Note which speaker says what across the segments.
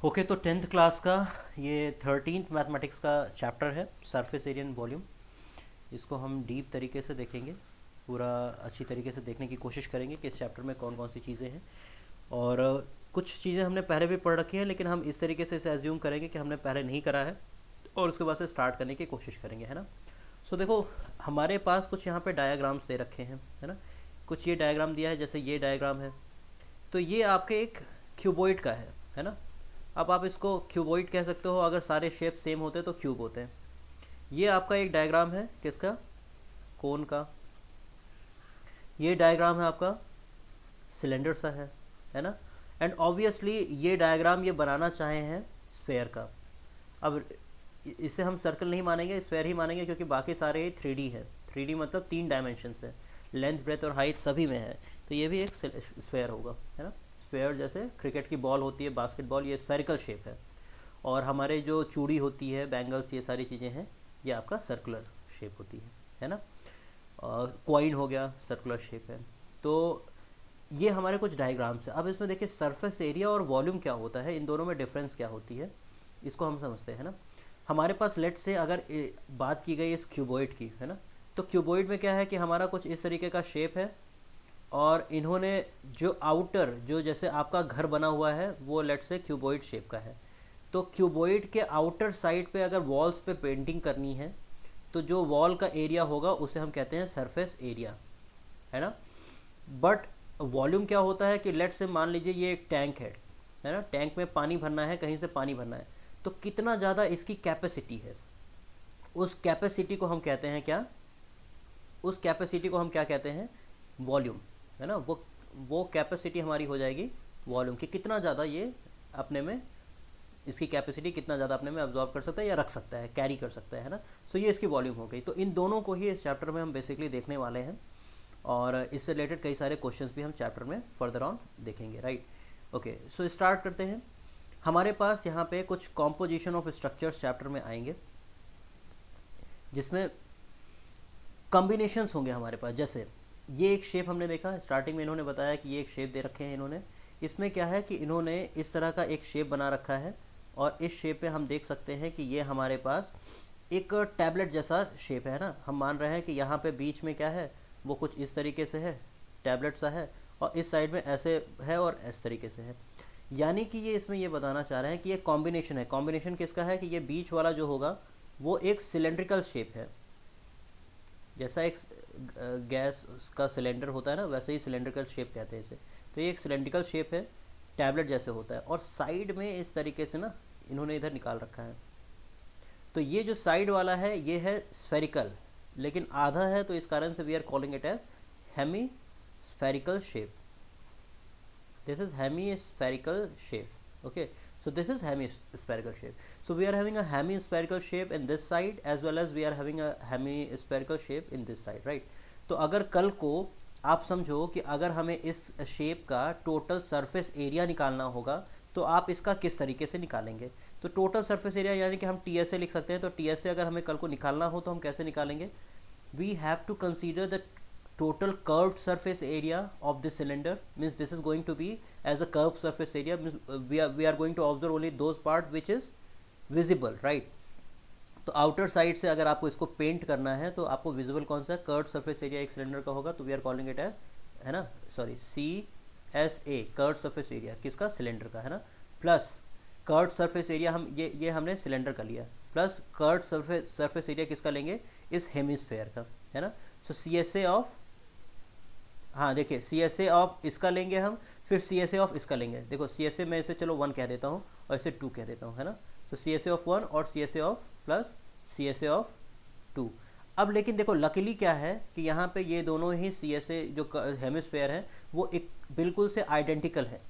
Speaker 1: Okay, तो tenth class का ये 13th मैथमेटिक्स का चैप्टर है सरफेस एरिया एंड वॉल्यूम। इसको हम डीप तरीके से देखेंगे, पूरा अच्छी तरीके से देखने की कोशिश करेंगे कि इस चैप्टर में कौन कौन सी चीज़ें हैं। और कुछ चीज़ें हमने पहले भी पढ़ रखी हैं, लेकिन हम इस तरीके से इसे एज्यूम करेंगे कि हमने पहले नहीं करा है और उसके बाद से स्टार्ट करने की कोशिश करेंगे, है ना। सो देखो, हमारे पास कुछ यहाँ पे डायग्राम्स दे रखे हैं, है ना। कुछ ये डायग्राम दिया है, जैसे ये डायग्राम है, तो ये आपके एक क्यूबॉइड का है ना। अब आप इसको क्यूबॉइड कह सकते हो, अगर सारे शेप सेम होते तो क्यूब होते हैं। ये आपका एक डायग्राम है किसका, कोन का। ये डायग्राम है आपका सिलेंडर सा है ना। एंड ऑब्वियसली ये डायग्राम ये बनाना चाहे हैं स्फेयर का। अब इसे हम सर्कल नहीं मानेंगे, स्फेयर ही मानेंगे, क्योंकि बाकी सारे 3D है। 3D मतलब 3 डायमेंशन है, लेंथ ब्रेथ और हाइट सभी में है। तो ये भी एक स्फेयर होगा, है ना। स्फेयर जैसे क्रिकेट की बॉल होती है, बास्केटबॉल, ये स्फेरिकल शेप है। और हमारे जो चूड़ी होती है, बैंगल्स, ये सारी चीज़ें हैं, ये आपका सर्कुलर शेप होती है ना। कॉइन हो गया, सर्कुलर शेप है। तो ये हमारे कुछ डायग्राम्स है। अब इसमें देखिए सरफेस एरिया और वॉल्यूम क्या होता है, इन दोनों में डिफरेंस क्या होती है, इसको हम समझते हैं ना। हमारे पास लेट से अगर बात की गई इस क्यूबॉइड की, है ना, तो क्यूबॉइड में क्या है कि हमारा कुछ इस तरीके का शेप है। और इन्होंने जो आउटर, जो जैसे आपका घर बना हुआ है, वो लेट से क्यूबॉइड शेप का है। तो क्यूबॉइड के आउटर साइड पे अगर वॉल्स पे पेंटिंग करनी है, तो जो वॉल का एरिया होगा उसे हम कहते हैं सरफेस एरिया, है ना। बट वॉल्यूम क्या होता है कि लेट से मान लीजिए ये एक टैंक है ना। टैंक में पानी भरना है, कहीं से पानी भरना है, तो कितना ज़्यादा इसकी कैपेसिटी है, उस कैपेसिटी को हम कहते हैं क्या, उस कैपेसिटी को हम क्या कहते हैं, वॉल्यूम, है ना। वो कैपेसिटी हमारी हो जाएगी वॉल्यूम की, कितना ज़्यादा ये अपने में, इसकी कैपेसिटी कितना ज़्यादा अपने में अब्जॉर्ब कर सकता है या रख सकता है, कैरी कर सकता है ना। सो ये इसकी वॉल्यूम हो गई। तो इन दोनों को ही इस चैप्टर में हम बेसिकली देखने वाले हैं, और इससे रिलेटेड कई सारे क्वेश्चंस भी हम चैप्टर में फर्दर ऑन देखेंगे, राइट। ओके, सो स्टार्ट करते हैं। हमारे पास यहाँ पे कुछ कॉम्पोजिशन ऑफ स्ट्रक्चर्स चैप्टर में आएंगे, जिसमें कॉम्बिनेशंस होंगे हमारे पास। जैसे ये एक शेप हमने देखा, स्टार्टिंग में इन्होंने बताया कि ये एक शेप दे रखे हैं इन्होंने। इसमें क्या है कि इन्होंने इस तरह का एक शेप बना रखा है, और इस शेप पे हम देख सकते हैं कि ये हमारे पास एक टैबलेट जैसा शेप है ना। हम मान रहे हैं कि यहाँ पे बीच में क्या है, वो कुछ इस तरीके से है, टैबलेट सा है, और इस साइड में ऐसे है और इस तरीके से है। यानी कि ये इसमें ये बताना चाह रहे हैं कि ये कॉम्बिनेशन है। कॉम्बिनेशन किसका है कि ये बीच वाला जो होगा वो एक सिलेंड्रिकल शेप है। जैसा एक गैस का सिलेंडर होता है ना, वैसे ही सिलेंड्रिकल शेप कहते हैं इसे। तो ये एक सिलेंड्रिकल शेप है, टैबलेट जैसे होता है, और साइड में इस तरीके से ना इन्होंने इधर निकाल रखा है। तो ये जो साइड वाला है ये है स्फेरिकल, लेकिन आधा है, तो इस कारण से we are calling it as hemi spherical shape. This is hemi spherical shape, okay. So this is hemispherical shape. So we are having a hemispherical shape in this side as well as we are having a hemispherical shape in this side, right? तो अगर कल को आप समझो कि अगर हमें इस शेप का टोटल सरफेस एरिया निकालना होगा, तो आप इसका किस तरीके से निकालेंगे। तो टोटल सरफेस एरिया यानी कि हम TSA लिख सकते हैं। तो TSA अगर हमें कल को निकालना हो तो हम कैसे निकालेंगे, we have to consider the total curved surface area of this cylinder, means this is going to be as a curved surface area, means we are going to observe only those part which is visible, right। तो outer side से अगर आपको इसको paint करना है तो आपको visible कौन सा कर्व्ड सरफेस एरिया एक सिलेंडर का होगा, तो we are calling it as, है ना, sorry, CSA, curved surface area किसका, सिलेंडर का, है ना। प्लस कर्व्ड सरफेस एरिया, हम ये हमने सिलेंडर का लिया, प्लस कर्व्ड सरफेस एरिया किसका लेंगे, इस हेमिस्फेयर का, है ना। सो CSA ऑफ, हाँ देखिए, CSA ऑफ इसका लेंगे हम, फिर CSA ऑफ इसका लेंगे। देखो CSA में इसे चलो 1 कह देता हूँ और इसे 2 कह देता हूँ, है ना। तो CSA ऑफ 1 और CSA of plus CSA of 2। अब लेकिन देखो लकीली क्या है कि यहाँ पे ये दोनों ही CSA जो हेमिस्फेयर है वो एक बिल्कुल से आइडेंटिकल है।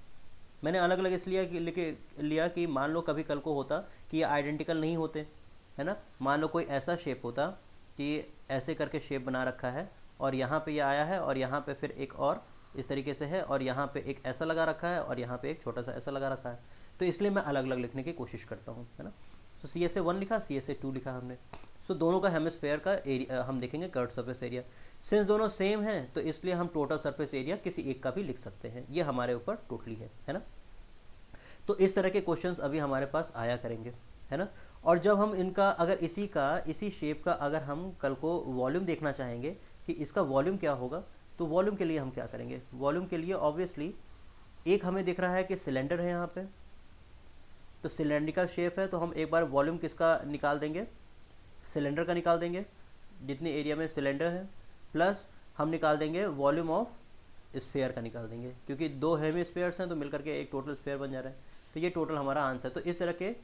Speaker 1: मैंने अलग अलग इसलिए लिया कि मान लो कभी कल को होता कि ये आइडेंटिकल नहीं होते, है ना। मान लो कोई ऐसा शेप होता कि ऐसे करके शेप बना रखा है, और यहाँ पे ये आया है, और यहाँ पे फिर एक और इस तरीके से है, और यहाँ पे एक ऐसा लगा रखा है, और यहाँ पे एक छोटा सा ऐसा लगा रखा है। तो इसलिए मैं अलग अलग लिखने की कोशिश करता हूँ, है ना। सो CSA 1 लिखा, CSA 2 लिखा हमने। सो दोनों का हेमिस्फेयर का एरिया हम देखेंगे, कर्व्ड सरफेस एरिया। सिंस दोनों सेम हैं तो इसलिए हम टोटल सरफेस एरिया किसी एक का भी लिख सकते हैं, ये हमारे ऊपर टोटली है ना। तो इस तरह के क्वेश्चंस अभी हमारे पास आया करेंगे, है ना। और जब हम इनका अगर इसी शेप का अगर हम कल को वॉल्यूम देखना चाहेंगे कि इसका वॉल्यूम क्या होगा, तो वॉल्यूम के लिए हम क्या करेंगे, वॉल्यूम के लिए ऑब्वियसली एक हमें दिख रहा है कि सिलेंडर है यहाँ पे, तो सिलेंड्रिकल शेप है, तो हम एक बार वॉल्यूम किसका निकाल देंगे, सिलेंडर का निकाल देंगे, जितने एरिया में सिलेंडर है, प्लस हम निकाल देंगे वॉल्यूम ऑफ स्फीयर का निकाल देंगे, क्योंकि दो हेमिस्फीयर्स हैं तो मिलकर के एक टोटल स्फीयर बन जा रहा है। तो ये टोटल हमारा आंसर है। तो इस तरह के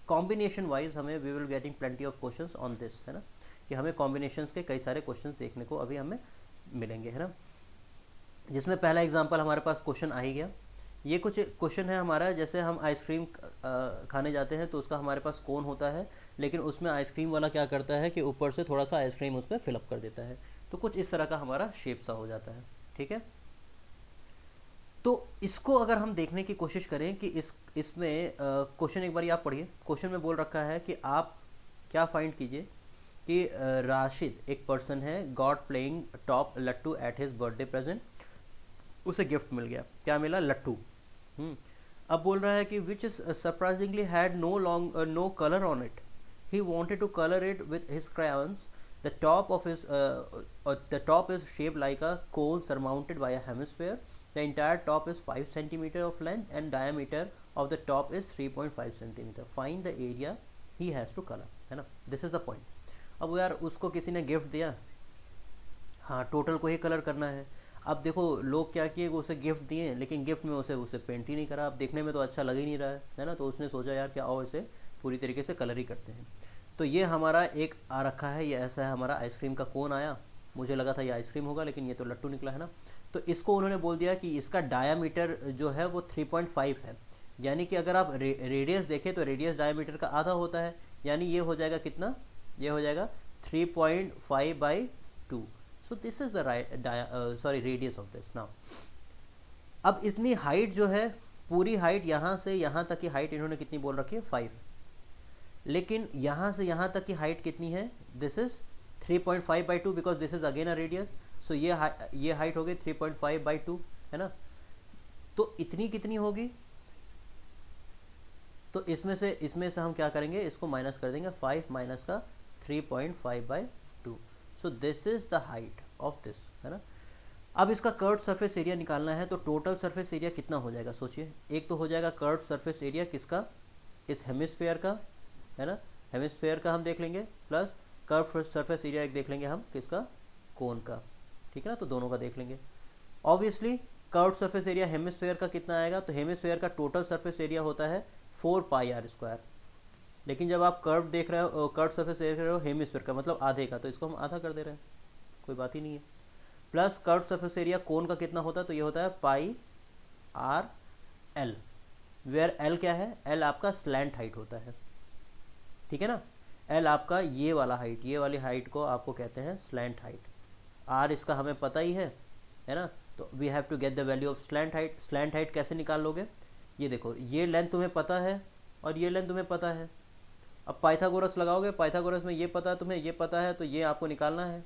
Speaker 1: कॉम्बिनेशन वाइज हमें we will getting plenty of questions on this, है ना, कि हमें कॉम्बिनेशंस के कई सारे क्वेश्चंस देखने को अभी हमें मिलेंगे, है ना। जिसमें पहला एग्जांपल हमारे पास क्वेश्चन आ ही गया। ये कुछ क्वेश्चन है हमारा, जैसे हम आइसक्रीम खाने जाते हैं तो उसका हमारे पास कोन होता है, लेकिन उसमें आइसक्रीम वाला क्या करता है कि ऊपर से थोड़ा सा आइसक्रीम उस पर फिलअप कर देता है, तो कुछ इस तरह का हमारा शेप सा हो जाता है, ठीक है। तो इसको अगर हम देखने की कोशिश करें कि इसमें क्वेश्चन एक बार आप पढ़िए। क्वेश्चन में बोल रखा है कि आप क्या फाइंड कीजिए कि राशिद एक पर्सन है, गॉट प्लेइंग टॉप लट्टू एट हिज बर्थडे प्रेजेंट, उसे गिफ्ट मिल गया, क्या मिला, लट्टू। अब बोल रहा है कि which is surprisingly had no colour on it, he wanted to colour it with his crayons. The top is shaped like a cone surmounted by a hemisphere. The entire top is 5 centimeter of length and diameter of the top is 3.5 centimeter. Find the area he has to color, है ना, this is the point. अब यार उसको किसी ने gift दिया, हाँ total को ही कलर करना है। अब देखो लोग क्या किए, वो उसे गिफ्ट दिए, लेकिन गिफ्ट में उसे पेंट ही नहीं करा, अब देखने में तो अच्छा लग ही नहीं रहा है ना, तो उसने सोचा यार क्या आओ इसे पूरी तरीके से कलर ही करते हैं। तो ये हमारा एक आ रखा है, ये ऐसा है हमारा आइसक्रीम का कोन आया, मुझे लगा था ये आइसक्रीम होगा लेकिन ये तो लट्टू निकला, है ना। तो इसको उन्होंने बोल दिया कि इसका डायामीटर जो है वो 3.5 है, यानी कि अगर आप रेडियस देखें तो रेडियस डायामीटर का आधा होता है, यानी ये हो जाएगा कितना, ये हो जाएगा 3.5/2। So this is the radius of this. Now अब इतनी हाइट जो है, पूरी हाइट यहाँ से यहाँ तक की हाइट इन्होंने कितनी बोल रखी है, 5, लेकिन यहाँ से यहाँ तक की हाइट कितनी है, this is 3.5/2 because this is again a radius. So ये हाइट हो गई 3.5/2, है ना। तो इतनी कितनी होगी, तो इसमें से हम क्या करेंगे, इसको माइनस कर देंगे, 5 माइनस का 3.5/2। So this is the height of this, है ना। अब इसका कर्व्ड सरफेस एरिया निकालना है, तो टोटल सरफेस एरिया कितना हो जाएगा सोचिए। एक तो हो जाएगा कर्व्ड सरफेस एरिया किसका, इस हेमिस्फीयर का, है ना, हेमिस्फीयर का हम देख लेंगे, प्लस कर्व सरफेस एरिया एक देख लेंगे हम किसका, कोन का, ठीक है ना, तो दोनों का देख लेंगे। Obviously curve surface area hemisphere का कितना आएगा, तो हेमिस्फीयर का टोटल सरफेस एरिया होता है 4πr², लेकिन जब आप कर्व देख रहे हो, कर्व सरफेस एरिया देख रहे हो हेमिस्फीयर का मतलब आधे का, तो इसको हम आधा कर दे रहे हैं, कोई बात ही नहीं है। प्लस कर्व सरफेस एरिया कोन का कितना होता है, तो ये होता है πr/l, वेयर l क्या है, l आपका स्लैंट हाइट होता है, ठीक है ना। l आपका ये वाला हाइट, ये वाली हाइट को आपको कहते हैं स्लैंट हाइट। r इसका हमें पता ही है ना, तो we have to get the value of slant height. Slant height कैसे निकाल लोगे, ये देखो, ये लेंथ तुम्हें पता है और ये लेंथ तुम्हें पता है। अब पाइथागोरस लगाओगे, पाइथागोरस में ये पता है तुम्हें, ये पता है, तो ये आपको निकालना है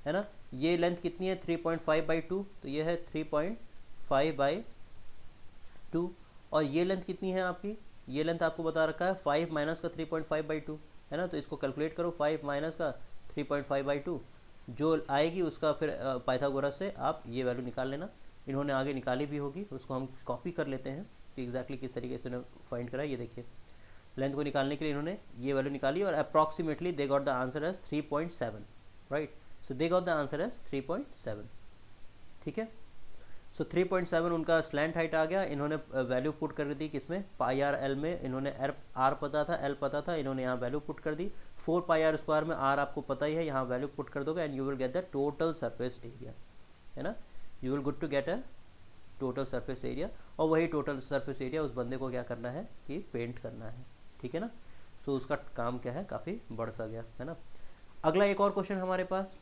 Speaker 1: ना। ये लेंथ कितनी है, 3.5/2, तो ये है 3.5/2, और ये लेंथ कितनी है आपकी, ये लेंथ आपको बता रखा है 5 माइनस का 3.5/2, है ना। तो इसको कैलकुलेट करो, 5 माइनस का 3.5/2 जो आएगी उसका फिर पाइथागोरस से आप ये वैल्यू निकाल लेना। इन्होंने आगे निकाली भी होगी, उसको हम कॉपी कर लेते हैं कि एग्जैक्टली किस तरीके से उन्होंने फाइंड करा। ये देखिए लेंथ को निकालने के लिए इन्होंने ये वैल्यू निकाली और approximately they got the answer as 3.7, right. So they got the answer as 3.7, ठीक है। सो 3.7 उनका स्लैंट हाइट आ गया। इन्होंने वैल्यू पुट कर दी किसमें, πr/l में। इन्होंने r पता था, l पता था, इन्होंने यहाँ वैल्यू पुट कर दी। 4πr² में r आपको पता ही है, यहाँ वैल्यू पुट कर दोगे and you will get the total surface area, है ना। You will good to get a total surface area, और वही टोटल सरफेस एरिया उस बंदे को क्या करना है कि पेंट करना है, ठीक है ना। सो उसका काम क्या है, काफ़ी बढ़ सा गया, है ना। अगला एक और क्वेश्चन हमारे पास,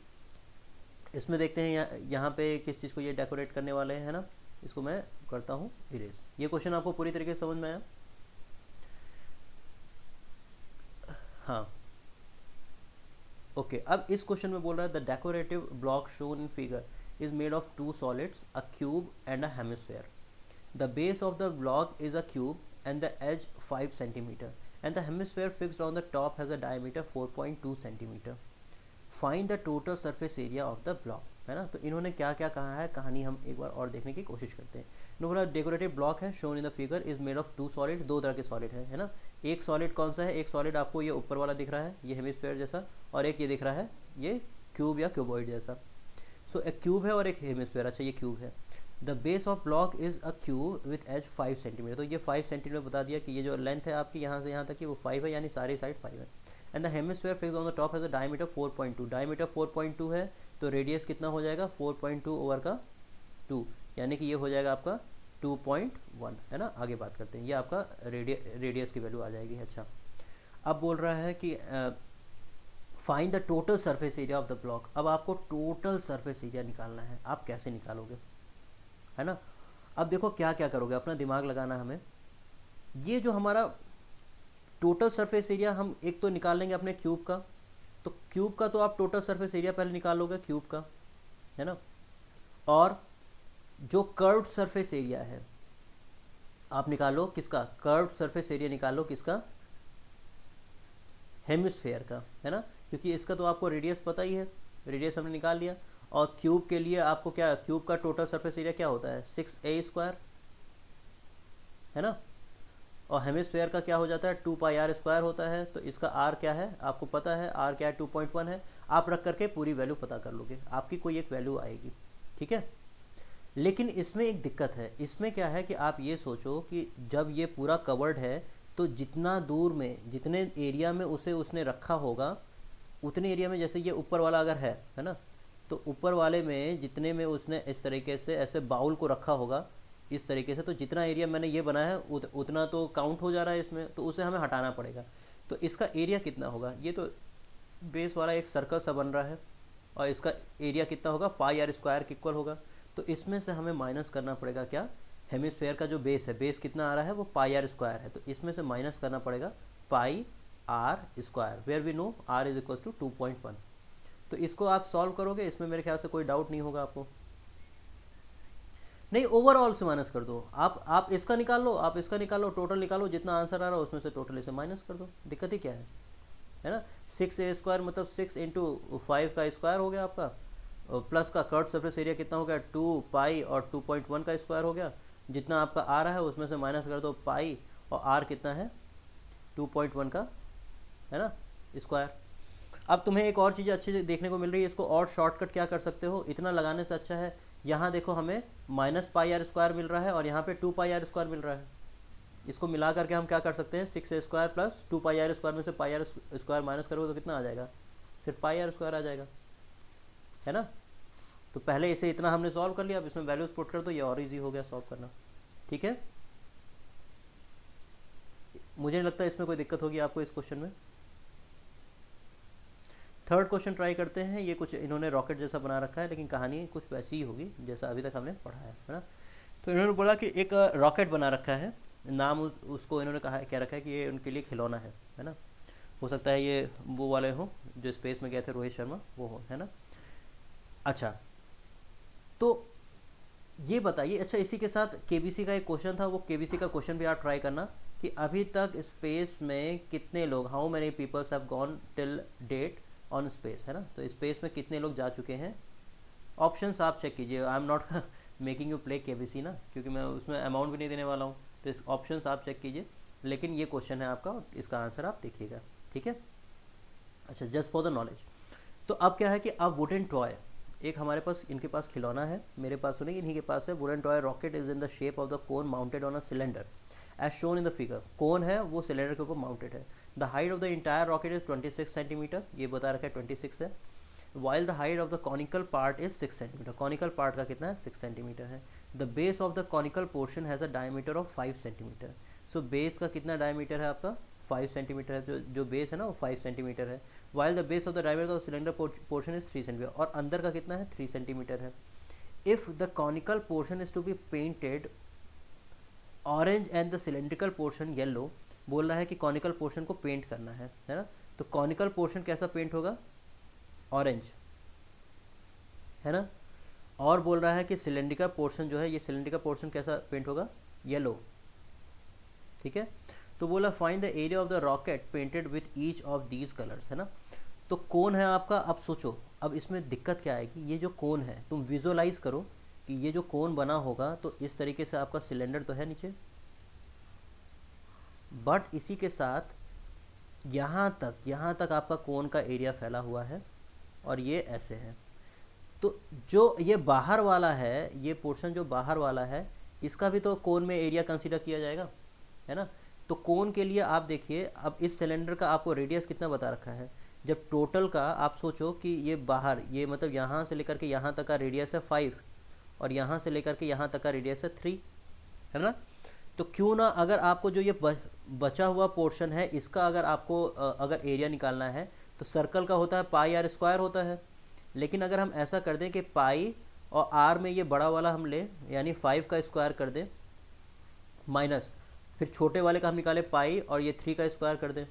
Speaker 1: इसमें देखते हैं यहाँ पे किस चीज़ को ये डेकोरेट करने वाले हैं, है ना। इसको मैं करता हूँ इरेज। ये क्वेश्चन आपको पूरी तरीके से समझ में आया, हाँ ओके। अब इस क्वेश्चन में बोल रहा है the decorative block shown in figure is made of two solids, a cube and a hemisphere. The base of the block is a cube and the edge 5 centimeter and the hemisphere fixed on the top has a diameter 4.2 centimeter. Find the total surface area of the block, है ना। तो इन्होंने क्या क्या कहा है, कहानी हम एक बार और देखने की कोशिश करते हैं। इन्होंने बोला डेकोरेटिव ब्लॉक है shown in the figure is made of two solid, दो तरह के सॉलिड है ना। एक सॉलिड कौन सा है, एक सॉलिड आपको ये ऊपर वाला दिख रहा है, ये हेमिस्फीयर जैसा, और एक ये दिख रहा है ये क्यूब या क्यूबॉइड जैसा। सो एक क्यूब है और एक हेमिस्फीयर, अच्छा ये क्यूब है। The base of block is a cube with edge 5 centimetre, तो ये 5 सेंटीमीटर बता दिया कि ये जो लेंथ है आपकी यहाँ से यहाँ तक की वो 5 है, यानी सारी साइड 5 है। And the hemisphere fixed on the top has a diameter 4.2, diameter 4.2 है तो रेडियस कितना हो जाएगा 4.2 ओवर का 2, यानी कि ये हो जाएगा आपका 2.1, है ना। आगे बात करते हैं, ये आपका रेडियस की वैल्यू आ जाएगी। अच्छा, अब बोल रहा है कि find the total surface area of the block. अब आपको टोटल सरफेस एरिया निकालना है, आप कैसे निकालोगे, है ना। अब देखो क्या क्या करोगे, अपना दिमाग लगाना हमें। ये जो हमारा टोटल सरफेस एरिया हम एक तो निकाल लेंगे अपने क्यूब का, तो क्यूब का तो आप टोटल सरफेस एरिया पहले निकालोगे क्यूब का, है ना। और जो कर्व्ड सरफेस एरिया है आप निकालो किसका, कर्व्ड सरफेस एरिया निकालो किसका, हेमिस्फीयर का, है ना। क्योंकि इसका तो आपको रेडियस पता ही है, रेडियस हमने निकाल लिया। और क्यूब के लिए आपको क्या, क्यूब का टोटल सरफेस एरिया क्या होता है 6a², है ना। और हेमिस्फीयर का क्या हो जाता है 2πr² होता है। तो इसका r क्या है आपको पता है, r क्या है 2.1 है। आप रख करके पूरी वैल्यू पता कर लोगे, आपकी कोई एक वैल्यू आएगी, ठीक है। लेकिन इसमें एक दिक्कत है, इसमें क्या है कि आप ये सोचो कि जब ये पूरा कवर्ड है तो जितना दूर में, जितने एरिया में उसे उसने रखा होगा उतने एरिया में, जैसे ये ऊपर वाला अगर है ना, तो ऊपर वाले में जितने में उसने इस तरीके से ऐसे बाउल को रखा होगा इस तरीके से, तो जितना एरिया मैंने ये बनाया है उतना तो काउंट हो जा रहा है इसमें, तो उसे हमें हटाना पड़ेगा। तो इसका एरिया कितना होगा, ये तो बेस वाला एक सर्कल सा बन रहा है और इसका एरिया कितना होगा πr² के इक्वल होगा। तो इसमें से हमें माइनस करना पड़ेगा क्या, हेमिस्फीयर का जो बेस है, बेस कितना आ रहा है वो πr² है, तो इसमें से माइनस करना पड़ेगा πr², where we know r is equal to 2.1। तो इसको आप सॉल्व करोगे, इसमें मेरे ख्याल से कोई डाउट नहीं होगा आपको। नहीं, ओवरऑल से माइनस कर दो, आप इसका निकाल लो, आप इसका निकालो, टोटल निकालो, जितना आंसर आ रहा है उसमें से टोटल इसे माइनस कर दो, दिक्कत ही क्या है ना। 6a² मतलब 6 × 5 का स्क्वायर हो गया आपका, प्लस का कर्व सरफेस एरिया कितना हो गया 2π और 2.1 का स्क्वायर हो गया। जितना आपका आ रहा है उसमें से माइनस कर दो π, और r कितना है 2.1 का, है ना, स्क्वायर। अब तुम्हें एक और चीज़ अच्छी देखने को मिल रही है, इसको और शॉर्टकट क्या कर सकते हो, इतना लगाने से अच्छा है यहाँ देखो हमें -πr² मिल रहा है और यहाँ पे 2πr² मिल रहा है। इसको मिला करके हम क्या कर सकते हैं 6a² प्लस 2πr² में से πr² माइनस करोगे तो कितना आ जाएगा, सिर्फ πr² आ जाएगा, है ना। तो पहले इसे इतना हमने सॉल्व कर लिया, अब इसमें वैल्यूज पुट कर दो, ये और इजी हो गया सॉल्व करना, ठीक है। मुझे नहीं लगता इसमें कोई दिक्कत होगी आपको इस क्वेश्चन में। थर्ड क्वेश्चन ट्राई करते हैं। ये कुछ इन्होंने रॉकेट जैसा बना रखा है, लेकिन कहानी कुछ वैसी ही होगी जैसा अभी तक हमने पढ़ा है ना। तो इन्होंने बोला कि एक रॉकेट बना रखा है, नाम उसको इन्होंने कहा है, क्या रखा है कि ये उनके लिए खिलौना है ना। हो सकता है ये वो वाले हो जो स्पेस में गए थे रोहित शर्मा, वो हो, है ना। अच्छा, तो ये बताइए, अच्छा इसी के साथ केबीसी का एक क्वेश्चन था, वो केबीसी का क्वेश्चन भी आप ट्राई करना कि अभी तक स्पेस में कितने लोग, how many peoples have gone till date on space, है ना। तो स्पेस में कितने लोग जा चुके हैं, ऑप्शंस आप चेक कीजिए। I am not making you play KBC ना, क्योंकि मैं उसमें अमाउंट भी नहीं देने वाला हूँ, तो इस ऑप्शंस आप चेक कीजिए। लेकिन ये क्वेश्चन है आपका, इसका आंसर आप देखिएगा, ठीक है। अच्छा, जस्ट फॉर द नॉलेज। तो अब क्या है कि अब वुडन टॉय, एक हमारे पास, इनके पास खिलौना है, मेरे पास तो नहीं, इन्हीं के पास है। Wooden toy rocket is in the shape of the cone mounted on a cylinder as shown in the figure. Cone है वो सिलेंडर के ऊपर माउंटेड है। The height of the entire rocket is 26 centimetre, ये बता रखा है 26 है। While the height of the conical part is 6 centimetre, conical part का कितना है 6 सेंटीमीटर है। The base of the conical portion has a diameter of 5 centimetre. So base का कितना डायमीटर है आपका 5 सेंटीमीटर है, जो बेस है ना वो 5 सेंटीमीटर है। While the base of the diameter of cylinder portion is 3 centimetre, और अंदर का कितना है 3 सेंटीमीटर है। If the conical portion is to be painted orange and the cylindrical portion yellow, बोल रहा है कि कॉनिकल पोर्शन को पेंट करना है ना। तो कॉनिकल पोर्शन कैसा पेंट होगा, ऑरेंज, है ना। और बोल रहा है कि सिलेंड्रिकल पोर्शन जो है, ये सिलेंड्रिकल पोर्शन कैसा पेंट होगा, येलो, ठीक है। तो बोला find the area of the rocket painted with each of these colours, है ना। तो कोन है आपका, अब सोचो अब इसमें दिक्कत क्या आएगी, ये जो कोन है तुम विजुअलाइज करो कि ये जो कोन बना होगा तो इस तरीके से आपका सिलेंडर तो है नीचे, बट इसी के साथ यहाँ तक आपका कोन का एरिया फैला हुआ है और ये ऐसे है। तो जो ये बाहर वाला है, ये पोर्शन जो बाहर वाला है, इसका भी तो कोन में एरिया कंसीडर किया जाएगा, है ना। तो कोन के लिए आप देखिए, अब इस सिलेंडर का आपको रेडियस कितना बता रखा है, जब टोटल का आप सोचो कि ये बाहर, ये मतलब यहाँ से लेकर के यहाँ तक का रेडियस है 5 और यहाँ से लेकर के यहाँ तक का रेडियस है 3, है ना। तो क्यों ना अगर आपको जो ये बचा हुआ पोर्शन है इसका अगर आपको अगर एरिया निकालना है तो सर्कल का होता है पाई आर स्क्वायर होता है। लेकिन अगर हम ऐसा कर दें कि पाई और आर में ये बड़ा वाला हम ले यानी 5 का स्क्वायर कर दें माइनस, फिर छोटे वाले का हम निकाले पाई और ये 3 का स्क्वायर कर दें,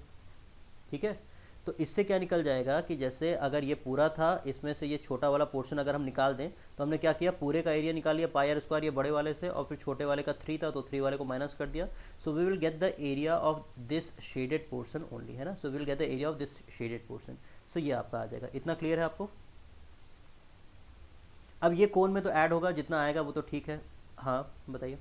Speaker 1: ठीक है। तो इससे क्या निकल जाएगा कि जैसे अगर ये पूरा था, इसमें से ये छोटा वाला पोर्शन अगर हम निकाल दें तो हमने क्या किया, पूरे का एरिया निकाल लिया पाई आर स्क्वायर ये बड़े वाले से, और फिर छोटे वाले का 3 था तो 3 वाले को माइनस कर दिया। So we will get the area of this shaded portion only, है ना। So we will get the area of this shaded portion. So ये आपका आ जाएगा। इतना क्लियर है आपको। अब ये कोन में तो ऐड होगा, जितना आएगा वो तो ठीक है। हाँ बताइए।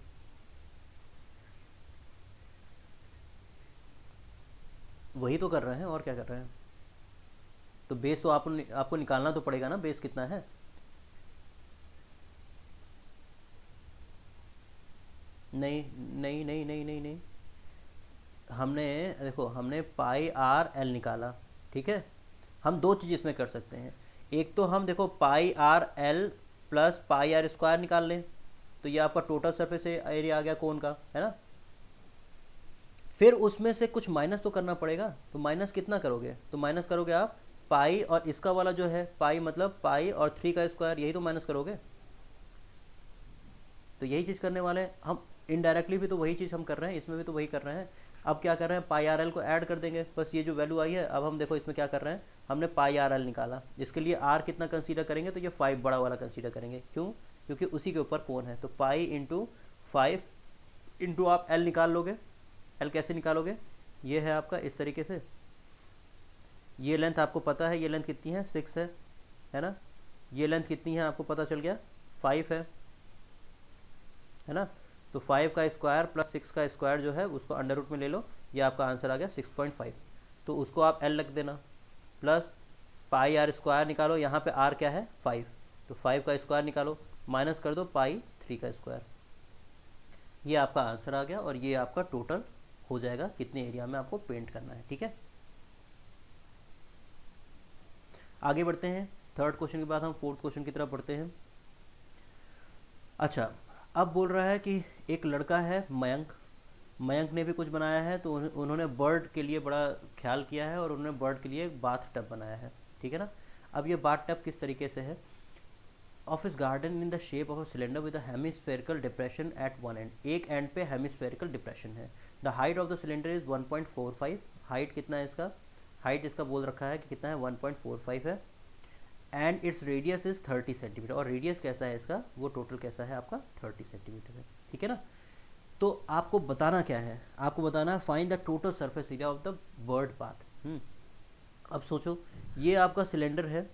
Speaker 1: वही तो कर रहे हैं और क्या कर रहे हैं। तो बेस तो आपको निकालना तो पड़ेगा ना, बेस कितना है। नहीं नहीं नहीं नहीं नहीं नहीं, हमने देखो हमने पाई आर एल निकाला, ठीक है। हम दो चीज़ इसमें कर सकते हैं, एक तो हम देखो pi r l plus pi r square निकाल लें, तो ये आपका टोटल सरफेस एरिया आ गया कोन का, है ना। फिर उसमें से कुछ माइनस तो करना पड़ेगा, तो माइनस कितना करोगे, तो माइनस करोगे आप पाई और इसका वाला जो है पाई मतलब पाई और 3 का स्क्वायर, यही तो माइनस करोगे। तो यही चीज़ करने वाले हैं हम, इनडायरेक्टली भी तो वही चीज़ हम कर रहे हैं, इसमें भी तो वही कर रहे हैं। अब क्या कर रहे हैं, पाई आर एल को ऐड कर देंगे, बस ये जो वैल्यू आई है। अब हम देखो इसमें क्या कर रहे हैं, हमने पाई आर एल निकाला, इसके लिए आर कितना कंसीडर करेंगे, तो ये 5 बड़ा वाला कंसीडर करेंगे। क्यों, क्योंकि उसी के ऊपर कोन है। तो पाई इंटू 5 इंटू आप एल निकाल लोगे। एल कैसे निकालोगे, ये है आपका इस तरीके से, ये लेंथ आपको पता है, ये लेंथ कितनी है 6 है ना। ये लेंथ कितनी है आपको पता चल गया 5 है ना। तो 5 का स्क्वायर प्लस 6 का स्क्वायर जो है उसको अंडर रूट में ले लो, ये आपका आंसर आ गया 6.5। तो उसको आप एल रख देना, प्लस पाई आर स्क्वायर निकालो, यहाँ पे आर क्या है 5, तो 5 का स्क्वायर निकालो, माइनस कर दो पाई 3 का स्क्वायर, ये आपका आंसर आ गया। और ये आपका टोटल हो जाएगा कितने एरिया में आपको पेंट करना है, ठीक है। आगे बढ़ते हैं, थर्ड क्वेश्चन के बाद हम फोर्थ क्वेश्चन की तरफ बढ़ते हैं। अच्छा, अब बोल रहा है कि एक लड़का है मयंक, मयंक ने भी कुछ बनाया है, तो उन्होंने बर्ड के लिए बड़ा ख्याल किया है और उन्होंने बर्ड के लिए एक बाथ टब बनाया है, ठीक है ना। अब ये बाथ टब किस तरीके से है, of his garden in the shape of a cylinder with a hemispherical depression at one end, एक एंड पे हेमिस्फेरिकल डिप्रेशन है। The height of the cylinder is 1.45, हाइट कितना है इसका, हाइट इसका बोल रखा है कि कितना है 1.45 है, and its radius is 30 centimetre, और रेडियस कैसा है इसका, वो टोटल कैसा है आपका 30 सेंटीमीटर है, ठीक है ना। तो आपको बताना क्या है, आपको बताना है find the total surface area of the bird path. अब सोचो ये आपका सिलेंडर है,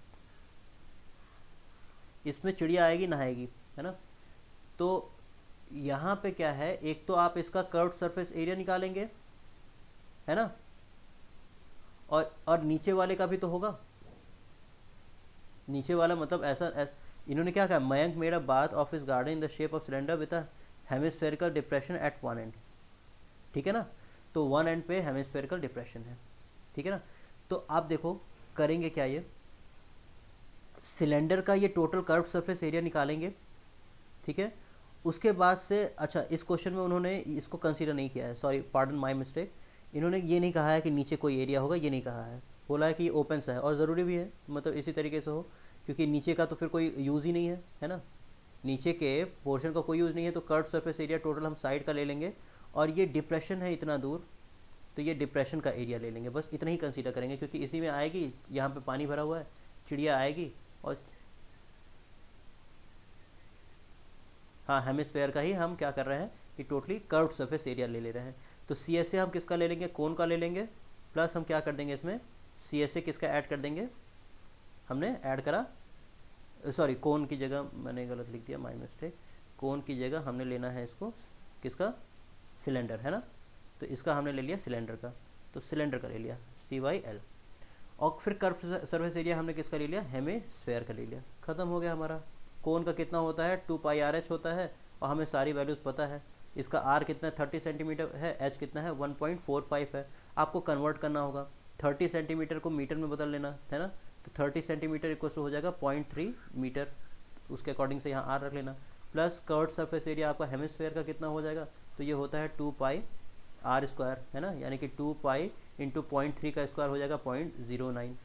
Speaker 1: इसमें चिड़िया आएगी नहाएगी, है ना। तो यहाँ पे क्या है, एक तो आप इसका कर्व्ड सरफेस एरिया निकालेंगे, है ना, और नीचे वाले का भी तो होगा। नीचे वाला मतलब ऐसा इन्होंने क्या कहा, Mayank made a bath of his garden in the shape of cylinder with a hemispherical depression at one end, ठीक है ना। तो वन एंड पे हेमिस्फेरिकल डिप्रेशन है, ठीक है ना। तो आप देखो करेंगे क्या, ये सिलेंडर का ये टोटल कर्व सरफेस एरिया निकालेंगे, ठीक है। उसके बाद से अच्छा, इस क्वेश्चन में उन्होंने इसको कंसीडर नहीं किया है, सॉरी पार्डन माय मिस्टेक, इन्होंने ये नहीं कहा है कि नीचे कोई एरिया होगा, ये नहीं कहा है, बोला है कि ये ओपन सा है, और ज़रूरी भी है, मतलब इसी तरीके से हो, क्योंकि नीचे का तो फिर कोई यूज़ ही नहीं है ना, नीचे के पोर्शन का कोई यूज़ नहीं है। तो कर्व सरफेस एरिया टोटल हम साइड का ले लेंगे, और ये डिप्रेशन है इतना दूर, तो ये डिप्रेशन का एरिया ले लेंगे, बस इतना ही कंसीडर करेंगे, क्योंकि इसी में आएगी, यहाँ पे पानी भरा हुआ है, चिड़िया आएगी, और हाँ हेमिस्फेयर का ही हम क्या कर रहे हैं कि टोटली कर्व्ड सरफेस एरिया ले रहे हैं। तो सी एस ए हम किसका ले लेंगे, कोन का ले लेंगे, प्लस हम क्या कर देंगे इसमें सी एस ए किसका ऐड कर देंगे, हमने ऐड करा, सॉरी कोन की जगह मैंने गलत लिख दिया, माय मिस्टेक, कोन की जगह हमने लेना है इसको किसका, सिलेंडर है ना, तो इसका हमने ले लिया सिलेंडर का, तो सिलेंडर का ले लिया सी वाई एल। और फिर कर्व सर्फेस एरिया हमने किसका ले लिया, हेमिस्फेयर का ले लिया, खत्म हो गया हमारा। कोन का कितना होता है 2 पाई आर एच होता है, और हमें सारी वैल्यूज़ पता है। इसका आर कितना है 30 सेंटीमीटर है, एच कितना है 1.45 है। आपको कन्वर्ट करना होगा, 30 सेंटीमीटर को मीटर में बदल लेना है ना, तो 30 सेंटीमीटर इक्वल हो जाएगा 0.3 मीटर, उसके अकॉर्डिंग से यहाँ आर रख लेना। प्लस कर्व्ड सरफेस एरिया आपका हेमिस्फेयर का कितना हो जाएगा, तो ये होता है 2 पाई आर स्क्वायर है ना, यानी कि 2 पाई इंटू 0.3 का स्क्वायर हो जाएगा 0.09।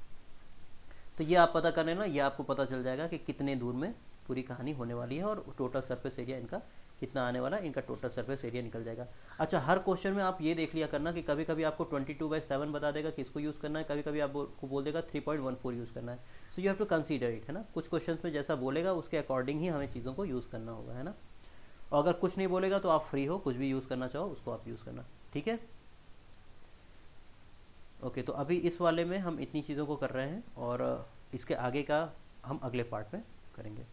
Speaker 1: तो ये आप पता कर लेना, ये आपको पता चल जाएगा कि कितने दूर में पूरी कहानी होने वाली है और टोटल सरफेस एरिया इनका कितना आने वाला है, इनका टोटल सरफेस एरिया निकल जाएगा। अच्छा, हर क्वेश्चन में आप ये देख लिया करना कि कभी कभी आपको 22/7 बता देगा कि इसको यूज़ करना है, कभी कभी आपको बोल देगा 3.14 यूज़ करना है। So you have to consider it है ना, कुछ क्वेश्चन में जैसा बोलेगा उसके अकॉर्डिंग ही हमें चीज़ों को यूज़ करना होगा है ना। और अगर कुछ नहीं बोलेगा तो आप फ्री हो, कुछ भी यूज़ करना चाहो उसको आप यूज़ करना, ठीक है। ओके, तो अभी इस वाले में हम इतनी चीज़ों को कर रहे हैं और इसके आगे का हम अगले पार्ट में करेंगे।